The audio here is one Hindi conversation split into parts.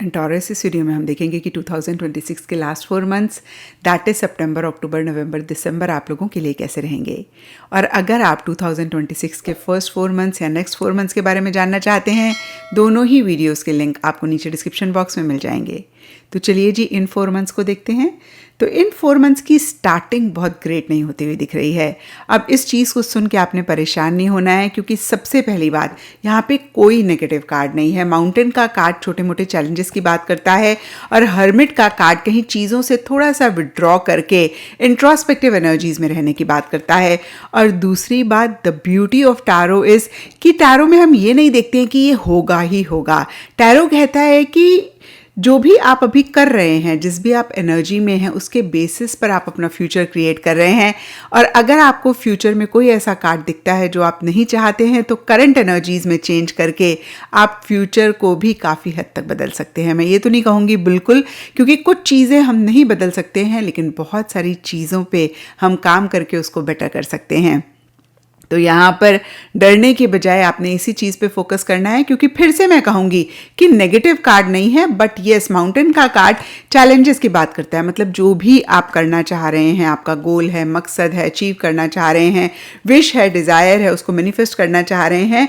एंड टॉरस इस वीडियो में हम देखेंगे कि 2026 के लास्ट 4 मंथ्स दैट इज सितंबर, अक्टूबर, नवंबर, दिसंबर आप लोगों के लिए कैसे रहेंगे। और अगर आप 2026 के फर्स्ट 4 मंथ्स या नेक्स्ट 4 मंथ्स के बारे में जानना चाहते हैं, दोनों ही वीडियोस के लिंक आपको नीचे डिस्क्रिप्शन बॉक्स में मिल जाएंगे। तो चलिए जी इन 4 मंथ्स को देखते हैं। तो इन 4 मंथ्स की स्टार्टिंग बहुत ग्रेट नहीं होती हुई दिख रही है। अब इस चीज़ को सुन के आपने परेशान नहीं होना है, क्योंकि सबसे पहली बात यहाँ पे कोई नेगेटिव कार्ड नहीं है। माउंटेन का कार्ड छोटे मोटे चैलेंजेस की बात करता है और हर्मिट का कार्ड कहीं चीज़ों से थोड़ा सा विड्रॉ करके इंट्रोस्पेक्टिव एनर्जीज में रहने की बात करता है। और दूसरी बात, the beauty of tarot is कि टैरो में हम ये नहीं देखते हैं कि ये होगा ही होगा। टैरो कहता है कि जो भी आप अभी कर रहे हैं, जिस भी आप एनर्जी में हैं, उसके बेसिस पर आप अपना फ्यूचर क्रिएट कर रहे हैं। और अगर आपको फ्यूचर में कोई ऐसा कार्ड दिखता है जो आप नहीं चाहते हैं, तो करंट एनर्जीज में चेंज करके आप फ्यूचर को भी काफ़ी हद तक बदल सकते हैं। मैं ये तो नहीं कहूँगी बिल्कुल, क्योंकि कुछ चीज़ें हम नहीं बदल सकते हैं, लेकिन बहुत सारी चीज़ों पे हम काम करके उसको बेटर कर सकते हैं। तो यहाँ पर डरने के बजाय आपने इसी चीज़ पे फोकस करना है, क्योंकि फिर से मैं कहूँगी कि नेगेटिव कार्ड नहीं है, बट येस माउंटेन का कार्ड चैलेंजेस की बात करता है। मतलब जो भी आप करना चाह रहे हैं, आपका गोल है, मकसद है, अचीव करना चाह रहे हैं, विश है, डिज़ायर है, उसको मैनिफेस्ट करना चाह रहे हैं,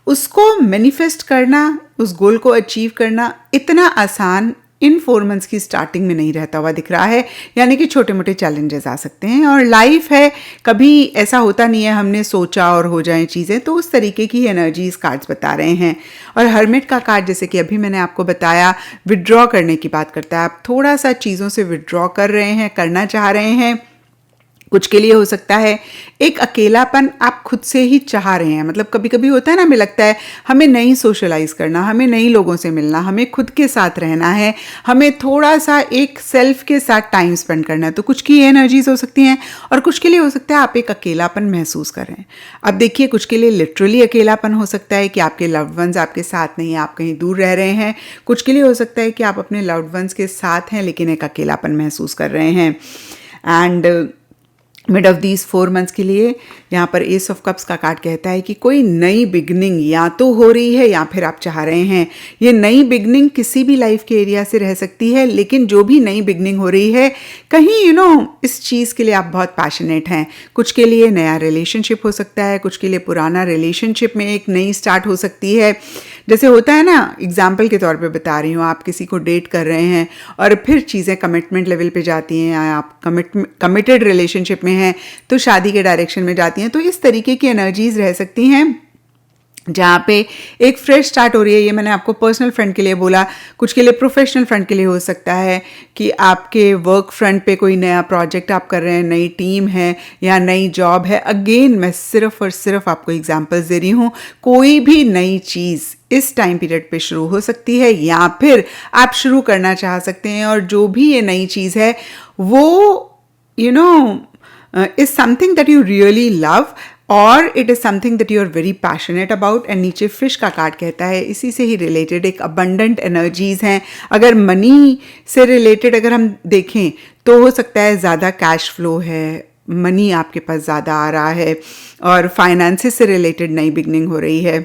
उसको मैनिफेस्ट करना, उस गोल को अचीव करना इतना आसान इन 4 मंथ्स की स्टार्टिंग में नहीं रहता हुआ दिख रहा है। यानी कि छोटे मोटे चैलेंजेस आ सकते हैं और लाइफ है, कभी ऐसा होता नहीं है हमने सोचा और हो जाए चीज़ें। तो उस तरीके की एनर्जीज कार्ड्स बता रहे हैं। और हर्मिट का कार्ड, जैसे कि अभी मैंने आपको बताया, विड्रॉ करने की बात करता है। आप थोड़ा सा चीज़ों से विड्रॉ कर रहे हैं, करना चाह रहे हैं। कुछ के लिए हो सकता है एक अकेलापन आप खुद से ही चाह रहे हैं। मतलब कभी कभी होता है ना, हमें लगता है हमें नहीं सोशलाइज करना, हमें नई लोगों से मिलना, हमें खुद के साथ रहना है, हमें थोड़ा सा एक सेल्फ के साथ टाइम स्पेंड करना है। तो कुछ की एनर्जीज हो सकती हैं और कुछ के लिए हो सकता है आप एक अकेलापन महसूस कर रहे हैं। अब देखिए, कुछ के लिए लिटरली अकेलापन हो सकता है कि आपके लव्ड वंस आपके साथ नहीं है, आप कहीं दूर रह रहे हैं। कुछ के लिए हो सकता है कि आप अपने लव्ड वंस के साथ हैं लेकिन एक अकेलापन महसूस कर रहे हैं। And mid of these 4 months के लिए यहाँ पर एस ऑफ कप्स का कार्ड कहता है कि कोई नई बिगनिंग या तो हो रही है या फिर आप चाह रहे हैं। ये नई बिगनिंग किसी भी लाइफ के एरिया से रह सकती है, लेकिन जो भी नई बिगनिंग हो रही है, कहीं इस चीज़ के लिए आप बहुत पैशनेट हैं। कुछ के लिए नया रिलेशनशिप हो सकता है, कुछ के लिए पुराना रिलेशनशिप में एक नई स्टार्ट हो सकती है। जैसे होता है ना, एग्जाम्पल के तौर पे बता रही हूँ, आप किसी को डेट कर रहे हैं और फिर चीज़ें कमिटमेंट लेवल पे जाती हैं, या आप कमिटेड रिलेशनशिप में हैं तो शादी के डायरेक्शन में जाती हैं। तो इस तरीके की एनर्जीज रह सकती हैं जहाँ पे एक फ्रेश स्टार्ट हो रही है। ये मैंने आपको पर्सनल फ्रंट के लिए बोला, कुछ के लिए प्रोफेशनल फ्रंट के लिए हो सकता है कि आपके वर्क फ्रंट पे कोई नया प्रोजेक्ट आप कर रहे हैं, नई टीम है या नई जॉब है। अगेन मैं सिर्फ और सिर्फ आपको एग्जांपल्स दे रही हूँ। कोई भी नई चीज़ इस टाइम पीरियड पे शुरू हो सकती है या फिर आप शुरू करना चाह सकते हैं। और जो भी ये नई चीज़ है वो is something that you really love or it is something that you are very passionate about। And नीचे फिश का कार्ड कहता है इसी से ही रिलेटेड एक अबंडेंट एनर्जीज हैं। अगर मनी से रिलेटेड अगर हम देखें तो हो सकता है ज़्यादा कैश फ्लो है, मनी आपके पास ज़्यादा आ रहा है और फाइनेंसेस से रिलेटेड नई बिगनिंग हो रही है।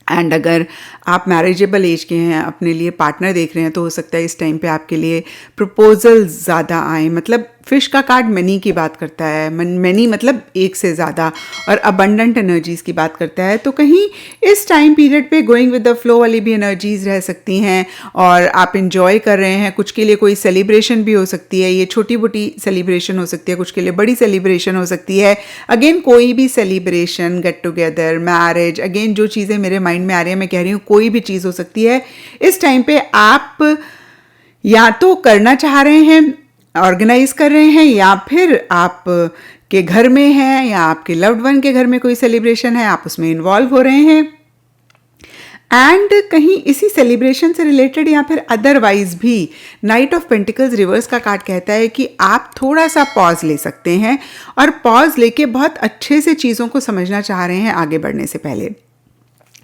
एंड अगर आप मैरिजेबल एज के हैं, अपने लिए पार्टनर देख रहे हैं, तो हो सकता है इस टाइम पे आपके लिए प्रपोजल ज़्यादा आए। मतलब फिश का कार्ड मनी की बात करता है, मनी मतलब एक से ज़्यादा, और अबंडेंट एनर्जीज़ की बात करता है। तो कहीं इस टाइम पीरियड पे गोइंग विद द फ्लो वाली भी एनर्जीज़ रह सकती हैं और आप इंजॉय कर रहे हैं। कुछ के लिए कोई सेलिब्रेशन भी हो सकती है, ये छोटी मोटी सेलिब्रेशन हो सकती है, कुछ के लिए बड़ी सेलिब्रेशन हो सकती है। अगेन कोई भी celebration, get together, marriage, again जो चीज़ें मेरे माइंड में आ रही हैं, मैं कह रही हूँ कोई भी चीज़ हो सकती है। इस टाइम पे आप या तो करना चाह रहे हैं, ऑर्गेनाइज कर रहे हैं, या फिर आप के घर में हैं या आपके लव्ड वन के घर में कोई सेलिब्रेशन है, आप उसमें इन्वॉल्व हो रहे हैं। एंड कहीं इसी सेलिब्रेशन से रिलेटेड या फिर अदरवाइज भी नाइट ऑफ पेंटिकल्स रिवर्स का कार्ड कहता है कि आप थोड़ा सा पॉज ले सकते हैं और पॉज लेके बहुत अच्छे से चीज़ों को समझना चाह रहे हैं आगे बढ़ने से पहले।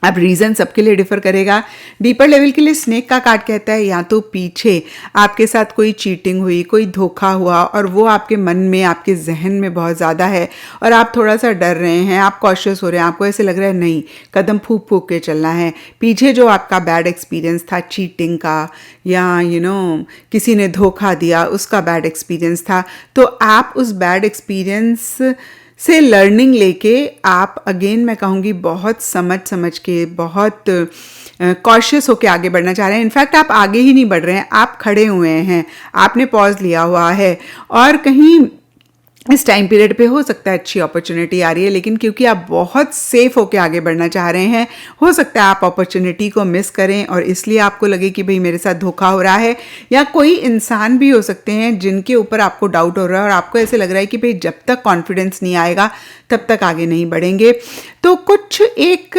अब रीज़न सबके लिए डिफर करेगा। डीपर लेवल के लिए स्नेक का कार्ड कहता है या तो पीछे आपके साथ कोई चीटिंग हुई, कोई धोखा हुआ और वो आपके मन में, आपके जहन में बहुत ज़्यादा है और आप थोड़ा सा डर रहे हैं, आप कॉशियस हो रहे हैं, आपको ऐसे लग रहा है नहीं, कदम फूंक फूंक के चलना है। पीछे जो आपका बैड एक्सपीरियंस था चीटिंग का या किसी ने धोखा दिया, उसका बैड एक्सपीरियंस था, तो आप उस बैड एक्सपीरियंस से लर्निंग लेके आप अगेन मैं कहूँगी बहुत समझ के, बहुत कॉशियस होके आगे बढ़ना चाह रहे हैं। इनफैक्ट आप आगे ही नहीं बढ़ रहे हैं, आप खड़े हुए हैं, आपने पॉज लिया हुआ है और कहीं इस टाइम पीरियड पे हो सकता है अच्छी अपॉर्चुनिटी आ रही है, लेकिन क्योंकि आप बहुत सेफ होके आगे बढ़ना चाह रहे हैं, हो सकता है आप अपॉर्चुनिटी को मिस करें और इसलिए आपको लगे कि भाई मेरे साथ धोखा हो रहा है। या कोई इंसान भी हो सकते हैं जिनके ऊपर आपको डाउट हो रहा है और आपको ऐसे लग रहा है कि भाई जब तक कॉन्फिडेंस नहीं आएगा तब तक आगे नहीं बढ़ेंगे। तो कुछ एक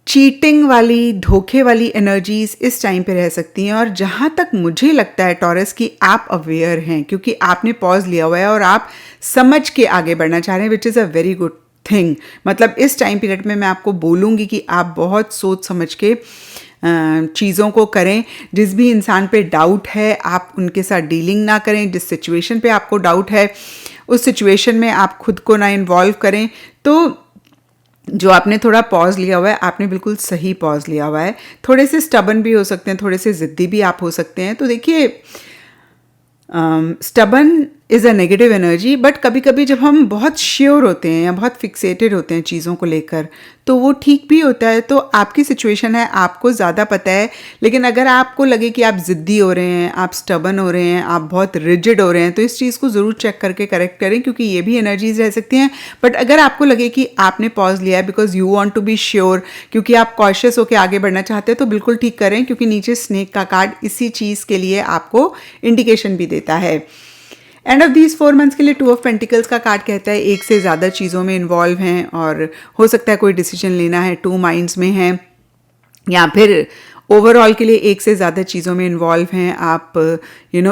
चीटिंग वाली, धोखे वाली एनर्जीज इस टाइम पे रह सकती हैं और जहाँ तक मुझे लगता है टॉरस कि आप अवेयर हैं क्योंकि आपने पॉज लिया हुआ है और आप समझ के आगे बढ़ना चाह रहे हैं, which is a very good thing. मतलब इस टाइम पीरियड में मैं आपको बोलूँगी कि आप बहुत सोच समझ के चीज़ों को करें। जिस भी इंसान पे डाउट है आप उनके साथ डीलिंग ना करें, जिस सिचुएशन पे आपको डाउट है उस सिचुएशन में आप खुद को ना इन्वॉल्व करें। तो जो आपने थोड़ा पॉज लिया हुआ है, आपने बिल्कुल सही पॉज लिया हुआ है। थोड़े से स्टबन भी हो सकते हैं, थोड़े से ज़िद्दी भी आप हो सकते हैं। तो देखिए stubborn is a negative energy, but कभी कभी जब हम बहुत श्योर होते हैं या बहुत फिक्सेटेड होते हैं चीज़ों को लेकर तो वो ठीक भी होता है। तो आपकी सिचुएशन है, आपको ज़्यादा पता है, लेकिन अगर आपको लगे कि आप ज़िद्दी हो रहे हैं, आप स्टबन हो रहे हैं, आप बहुत रिजिड हो रहे हैं, तो इस चीज़ को ज़रूर चेक करके करेक्ट करें क्योंकि ये भी एनर्जीज रह सकती हैं। बट अगर आपको लगे कि आपने पॉज लिया है because you want to be sure, क्योंकि आप कॉशियस होकर आगे बढ़ना चाहते हैं, तो बिल्कुल ठीक करें क्योंकि नीचे स्नेक का कार्ड इसी चीज़ के लिए आपको इंडिकेशन भी देता है। एंड ऑफ दीज 4 मंथ्स के लिए 2 ऑफ पेंटिकल्स का कार्ड कहता है एक से ज़्यादा चीज़ों में इन्वॉल्व हैं और हो सकता है कोई डिसीजन लेना है, 2 माइंड्स में हैं, या फिर ओवरऑल के लिए एक से ज़्यादा चीज़ों में इन्वॉल्व हैं। आप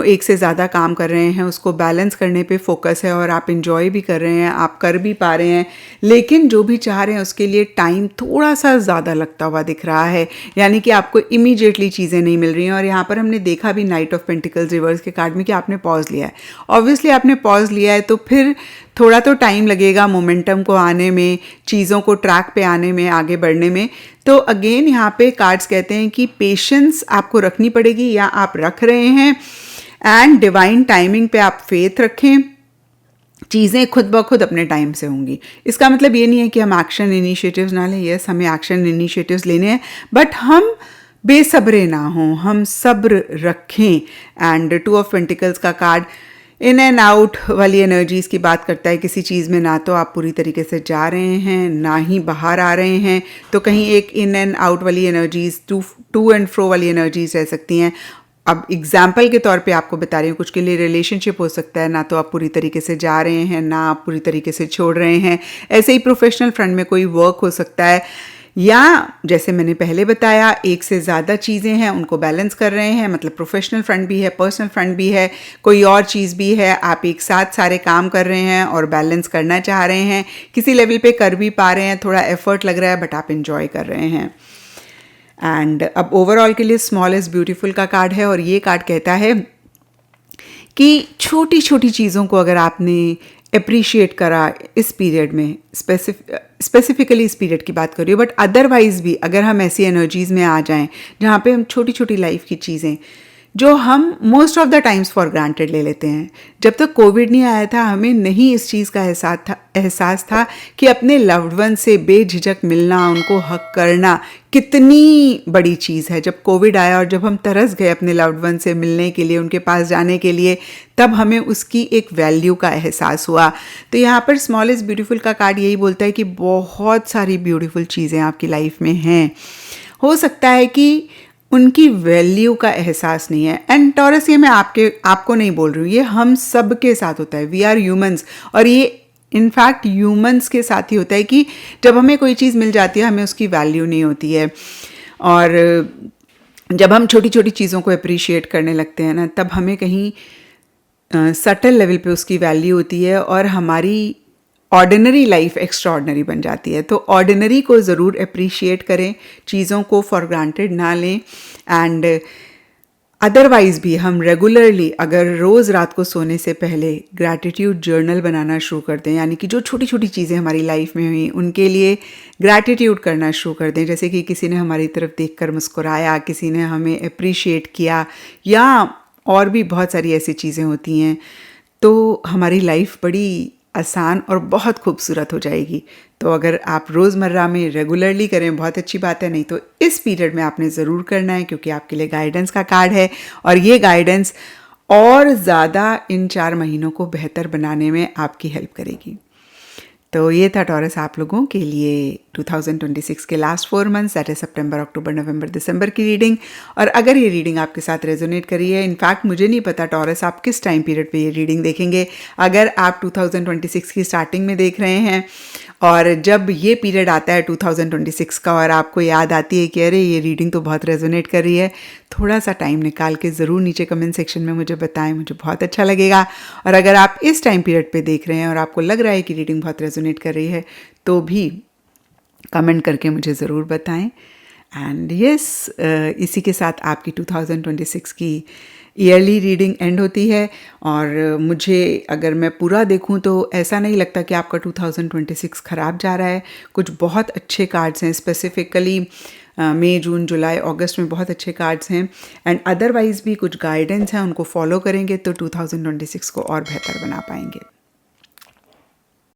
एक से ज़्यादा काम कर रहे हैं, उसको बैलेंस करने पे फोकस है और आप इंजॉय भी कर रहे हैं, आप कर भी पा रहे हैं, लेकिन जो भी चाह रहे हैं उसके लिए टाइम थोड़ा सा ज़्यादा लगता हुआ दिख रहा है, यानी कि आपको इमीडिएटली चीज़ें नहीं मिल रही हैं। और यहाँ पर हमने देखा भी नाइट ऑफ पेंटिकल्स रिवर्स के कार्ड में कि आपने पॉज लिया है। ऑब्वियसली आपने पॉज लिया है तो फिर थोड़ा तो टाइम लगेगा मोमेंटम को आने में, चीज़ों को ट्रैक पे आने में, आगे बढ़ने में। तो अगेन यहाँ पे कार्ड्स कहते हैं कि पेशेंस आपको रखनी पड़ेगी या आप रख रहे हैं, एंड डिवाइन टाइमिंग पे आप फेथ रखें, चीज़ें खुद ब खुद अपने टाइम से होंगी। इसका मतलब ये नहीं है कि हम एक्शन इनिशिएटिव्स ना लें, यस हमें एक्शन इनिशिएटिव्स लेने हैं, बट हम बेसब्रे ना हों, हम सब्र रखें। एंड 2 ऑफ पेंटिकल्स का कार्ड इन एंड आउट वाली एनर्जीज़ की बात करता है। किसी चीज़ में ना तो आप पूरी तरीके से जा रहे हैं ना ही बाहर आ रहे हैं, तो कहीं एक इन एंड आउट वाली एनर्जीज़, टू एंड फ्रो वाली एनर्जीज़ रह सकती हैं। अब एग्जाम्पल के तौर पे आपको बता रही हूँ, कुछ के लिए रिलेशनशिप हो सकता है, ना तो आप पूरी तरीके से जा रहे हैं ना आप पूरी तरीके से छोड़ रहे हैं। ऐसे ही प्रोफेशनल फ्रंट में कोई वर्क हो सकता है, या जैसे मैंने पहले बताया एक से ज़्यादा चीज़ें हैं उनको बैलेंस कर रहे हैं, मतलब प्रोफेशनल फ्रंट भी है, पर्सनल फ्रंट भी है, कोई और चीज़ भी है, आप एक साथ सारे काम कर रहे हैं और बैलेंस करना चाह रहे हैं, किसी लेवल पे कर भी पा रहे हैं, थोड़ा एफर्ट लग रहा है बट आप इंजॉय कर रहे हैं। एंड अब ओवरऑल के लिए स्मॉल इज़ ब्यूटीफुल का कार्ड है और ये कार्ड कहता है कि छोटी छोटी चीज़ों को अगर आपने अप्रिशिएट करा इस पीरियड में, स्पेसिफिकली इस पीरियड की बात कर रही हूँ, बट अदरवाइज भी अगर हम ऐसी एनर्जीज़ में आ जाएं जहाँ पे हम छोटी छोटी लाइफ की चीज़ें जो हम most of the times for granted ले लेते हैं। जब तक कोविड नहीं आया था हमें नहीं इस चीज़ का एहसास था कि अपने लव्ड वन से बेझिझक मिलना, उनको हक करना कितनी बड़ी चीज़ है। जब कोविड आया और जब हम तरस गए अपने लव्ड वन से मिलने के लिए, उनके पास जाने के लिए, तब हमें उसकी एक वैल्यू का एहसास हुआ। तो यहाँ पर स्मॉल इज़ ब्यूटीफुल का कार्ड यही बोलता है कि बहुत सारी ब्यूटीफुल चीज़ें आपकी लाइफ में हैं, हो सकता है कि उनकी वैल्यू का एहसास नहीं है। एंड टॉरस, ये मैं आपको नहीं बोल रही हूँ, ये हम सब के साथ होता है, वी आर ह्यूमंस, और ये इनफैक्ट ह्यूमंस के साथ ही होता है कि जब हमें कोई चीज़ मिल जाती है हमें उसकी वैल्यू नहीं होती है, और जब हम छोटी छोटी चीज़ों को अप्रिशिएट करने लगते हैं ना, तब हमें कहीं सटल लेवल पे उसकी वैल्यू होती है और हमारी ऑर्डिनरी लाइफ एक्स्ट्राऑर्डिनरी बन जाती है। तो ऑर्डिनरी को ज़रूर अप्रिशिएट करें, चीज़ों को फॉर ग्रांटेड ना लें। एंड अदरवाइज़ भी हम रेगुलरली अगर रोज़ रात को सोने से पहले ग्रैटिट्यूड जर्नल बनाना शुरू कर दें, यानी कि जो छोटी छोटी चीज़ें हमारी लाइफ में हुई उनके लिए ग्रैटिट्यूड करना शुरू कर दें, जैसे कि किसी ने हमारी तरफ देखकर मुस्कुराया, किसी ने हमें अप्रिशिएट किया, या और भी बहुत सारी ऐसी चीज़ें होती हैं, तो हमारी लाइफ बड़ी आसान और बहुत खूबसूरत हो जाएगी। तो अगर आप रोज़मर्रा में रेगुलरली करें बहुत अच्छी बात है, नहीं तो इस पीरियड में आपने ज़रूर करना है, क्योंकि आपके लिए गाइडेंस का कार्ड है और ये गाइडेंस और ज़्यादा इन 4 महीनों को बेहतर बनाने में आपकी हेल्प करेगी। तो ये था टॉरस आप लोगों के लिए 2026 के लास्ट 4 मंथ्स, दैट इज सितंबर, अक्टूबर, नवंबर, दिसंबर की रीडिंग। और अगर ये रीडिंग आपके साथ रेजोनेट करी है, इनफैक्ट मुझे नहीं पता टॉरस आप किस टाइम पीरियड पे ये रीडिंग देखेंगे। अगर आप 2026 की स्टार्टिंग में देख रहे हैं और जब ये पीरियड आता है 2026 का और आपको याद आती है कि अरे ये रीडिंग तो बहुत रेजोनेट कर रही है, थोड़ा सा टाइम निकाल के ज़रूर नीचे कमेंट सेक्शन में मुझे बताएं, मुझे बहुत अच्छा लगेगा। और अगर आप इस टाइम पीरियड पे देख रहे हैं और आपको लग रहा है कि रीडिंग बहुत रेजोनेट कर रही है, तो भी कमेंट करके मुझे ज़रूर बताएं। एंड यस, इसी के साथ आपकी 2026 की ईयरली रीडिंग एंड होती है। और मुझे अगर मैं पूरा देखूं तो ऐसा नहीं लगता कि आपका 2026 ख़राब जा रहा है। कुछ बहुत अच्छे कार्ड्स हैं, स्पेसिफिकली मई, जून, जुलाई, अगस्त में बहुत अच्छे कार्ड्स हैं। एंड अदरवाइज़ भी कुछ गाइडेंस हैं, उनको फॉलो करेंगे तो 2026 को और बेहतर बना पाएंगे।